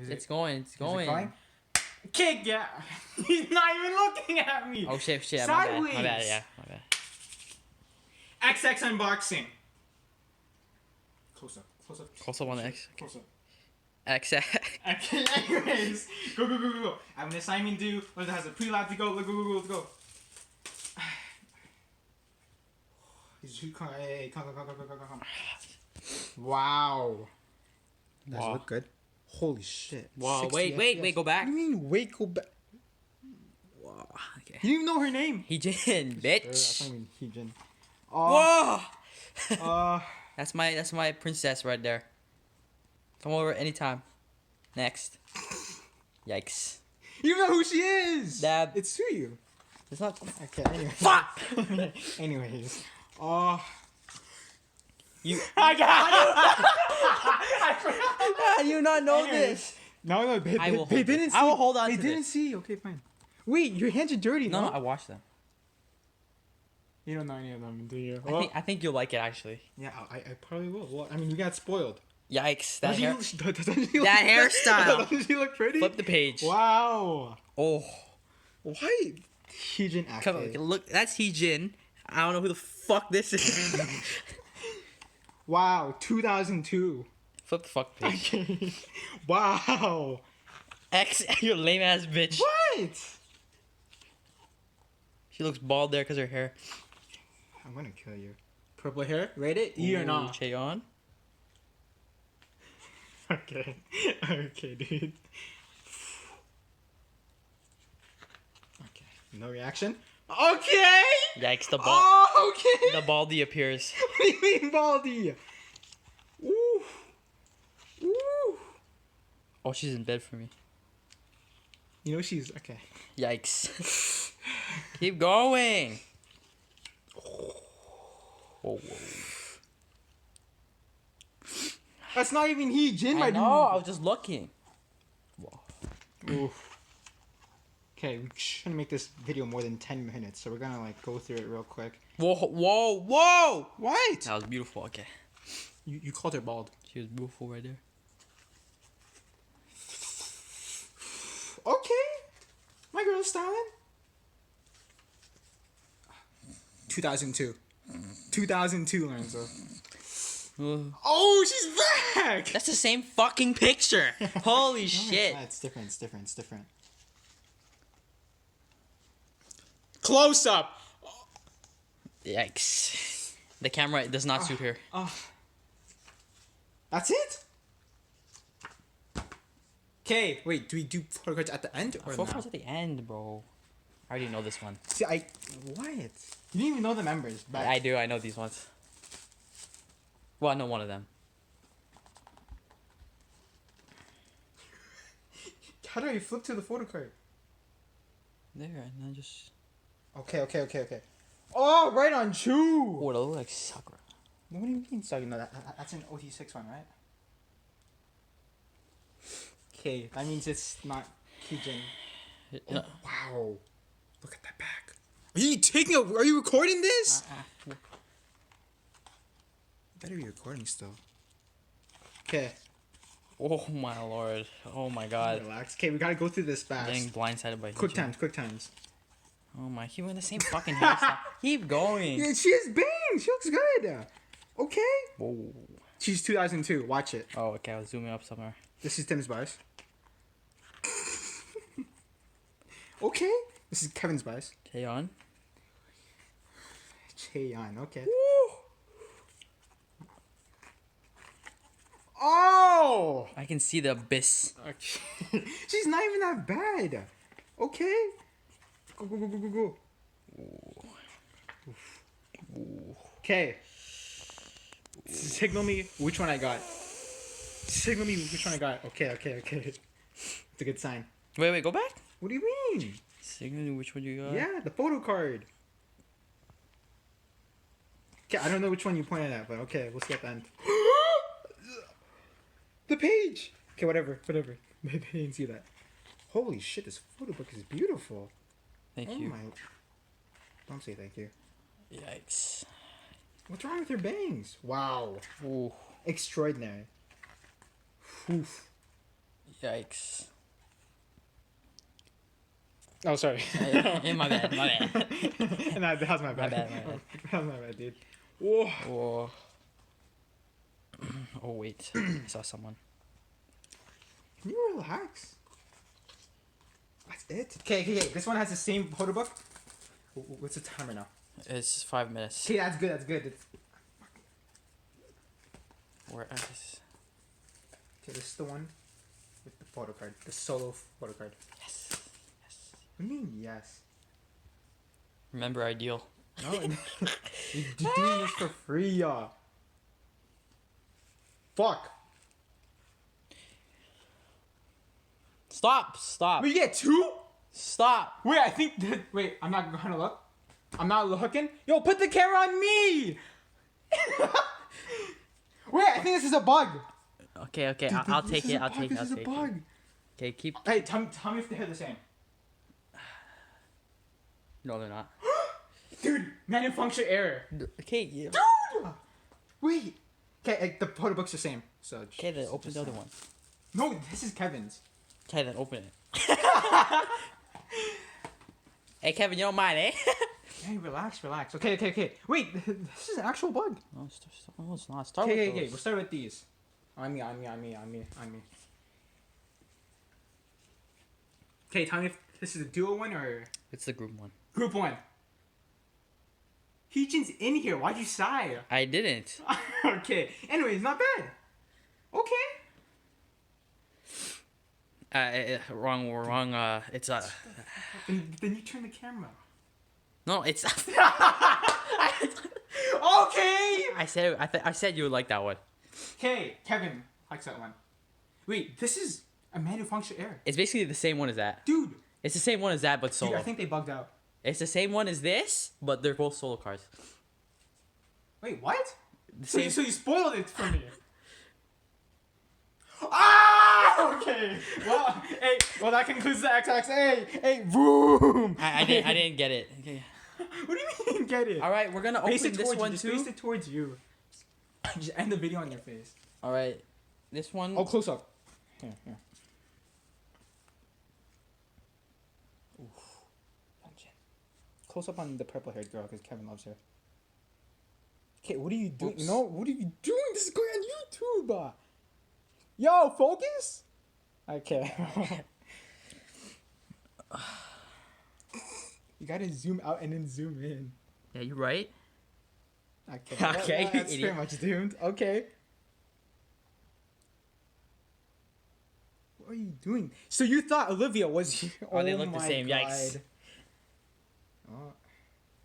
It's going. It's going. Is it going? Kick, yeah. He's not even looking at me. Oh shit! Sideways. My bad. Yeah, my bad. XX unboxing. Close up. Close up on the X. Close up. X. Okay, anyways. Go. I have an assignment due. Lorenzo has a pre-lab to go. Let's go. Hey, come. Wow. Does it look good? Holy shit. Wow, wait, go back. What do you mean, wait, go back? Wow, okay. You didn't even know her name. Heejin, bitch. I mean, heejin. Whoa! That's my princess right there. Come over anytime. Next. Yikes. You know who she is! Dad. It's Suyu. It's not. Okay, anyways. Fuck! Anyways. You. I got How do you not know this? No, they didn't see. I will hold on They to didn't this. see. Okay, fine. Wait, your hands are dirty, No, I washed them. You don't know any of them, do you? I think you'll like it, actually. Yeah, I probably will. Well, I mean, you got spoiled. Yikes. That hairstyle. Doesn't she look pretty? Flip the page. Wow. Oh. Why? Heejin akage. Come on, look, that's Heejin. I don't know who the fuck this is. Wow, 2002. Flip the fuck page. Wow. X, you lame ass bitch. What? She looks bald there because her hair. I'm gonna kill you. Purple hair? Rate it? E or not? Cheon. Okay. Okay, dude. Okay. No reaction? Okay! Yikes, the bald. Oh, okay! The baldy appears. What do you mean, baldy? Ooh. Ooh. Oh, she's in bed for me. You know she's... Okay. Yikes. Keep going. Oh, whoa. That's not even Heejin, my dude. I was just looking. Whoa. Oof. Okay, we're trying to make this video more than 10 minutes, so we're gonna like go through it real quick. Whoa! What? That was beautiful. Okay. You called her bald. She was beautiful right there. Okay. My girl's styling. 2002. 2002, Lorenzo. Oh, she's back! That's the same fucking picture. Holy shit. It's different. Close up. Yikes. The camera does not suit her. That's it? Okay, wait, do we do photo cards at the end or Photo now? cards at the end, bro. I already know this one. See, what? You didn't even know the members. But I do, I know these ones. Well, I know one of them. How do I flip to the photo card? There, and then just... Okay. Oh, right on Chu! Oh, it looks like Sakura. What do you mean, Sakura? No, that's an OT6 one, right? Okay, that means it's not Heejin. Oh, wow. Look at that back. Are you recording this? You better be recording still. Okay. Oh my lord. Oh my god. Relax. Okay, we gotta go through this fast. Getting blindsided by Quick Heejin. times. Oh my, keep wearing the same fucking hairstyle. Keep going. Yeah, she has bangs. She looks good. Okay. Whoa. She's 2002. Watch it. Oh, okay, I was zooming up somewhere. This is Tim's bias. Okay. This is Kevin's bias. Cheon. Cheon. Okay. Woo! Oh! I can see the abyss. Okay. She's not even that bad. Okay. Go. Okay. Signal me which one I got. Okay. It's a good sign. Wait, go back? What do you mean? Signal which one you got? Yeah, the photo card. Okay, I don't know which one you pointed at, but okay, we'll see at the end. The page! Okay, whatever. They didn't see that. Holy shit, this photo book is beautiful. Thank you. My... Don't say thank you. Yikes. What's wrong with your bangs? Wow. Ooh. Extraordinary. Oof. Yikes. Oh, sorry. My bad. Nah, that was my bad. My bad. That was my bad, dude. Whoa. Whoa. Oh, wait. I saw someone. Can you relax? That's it? Okay. This one has the same photo book. What's the timer now? It's 5 minutes. Okay, that's good. Where is... Okay, this is the one with the photo card. The solo photo card. Yes. What do you mean, yes? Remember ideal. No, you're doing this for free, y'all. Fuck. Stop. We get 2? Stop. Wait, I think wait, I'm not gonna look. I'm not looking. Yo, put the camera on me! Wait, I think this is a bug. Okay. Dude, I'll this take is it. a bug, this is a bug. Okay, keep... Hey, tell me if they're the same. No, they're not. Dude, malfunction error. Okay, yeah. Dude! Wait. Okay, the photo book's the same. So Okay, then open the other one. No, this is Kevin's. Okay, then open it. Hey, Kevin, you don't mind, eh? Hey, relax. Okay. Wait, this is an actual bug. No, it's not. Start with Okay. those. We'll start with these. On me. Okay, tell me if this is a duo one or It's the group one. group one. Heejin's in here. Why'd you sigh? I didn't. Okay. Anyways, not bad. Okay. Wrong. It's Then you turn the camera. No, it's. Okay. I said you would like that one. Okay, Kevin likes that one. Wait, this is a malfunction error. It's basically the same one as that. Dude. It's the same one as that, but solo. Dude, I think they bugged out. It's the same one as this, but they're both solo cards. Wait, what? The So same. you spoiled it for me. Ah! Okay. Well, that concludes the XX. Hey, boom. I didn't get it. Okay. What do you mean you didn't get it? All right, we're gonna Face open it this towards one you. Just too. face it towards you. Just end the video on your face. All right, this one. Oh, close up. Here. Oof. Close up on the purple-haired girl because Kevin loves her. Okay, what are you doing? Oops. No, what are you doing? This is going on YouTube. Yo, focus. Okay. You gotta zoom out and then zoom in. Yeah, you right. Okay. Okay, That's pretty idiot. much doomed. Okay. What are you doing? So you thought Olivia was here? Oh, they look the my same. God. Yikes. Oh.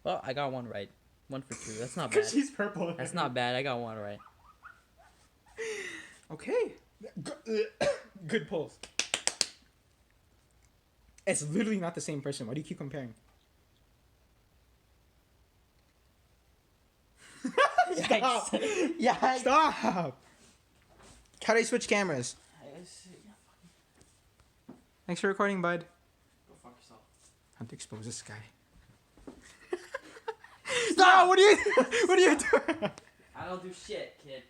Well, I got one right. 1 for 2. That's not bad. Because she's purple. That's not bad. I got one right. Okay. Good pulls. It's literally not the same person. Why do you keep comparing? Yikes. Yeah. Stop! How do I switch cameras? Thanks for recording, bud. Go fuck yourself. I have to expose this guy. Stop! What are you doing? I don't do shit, kid.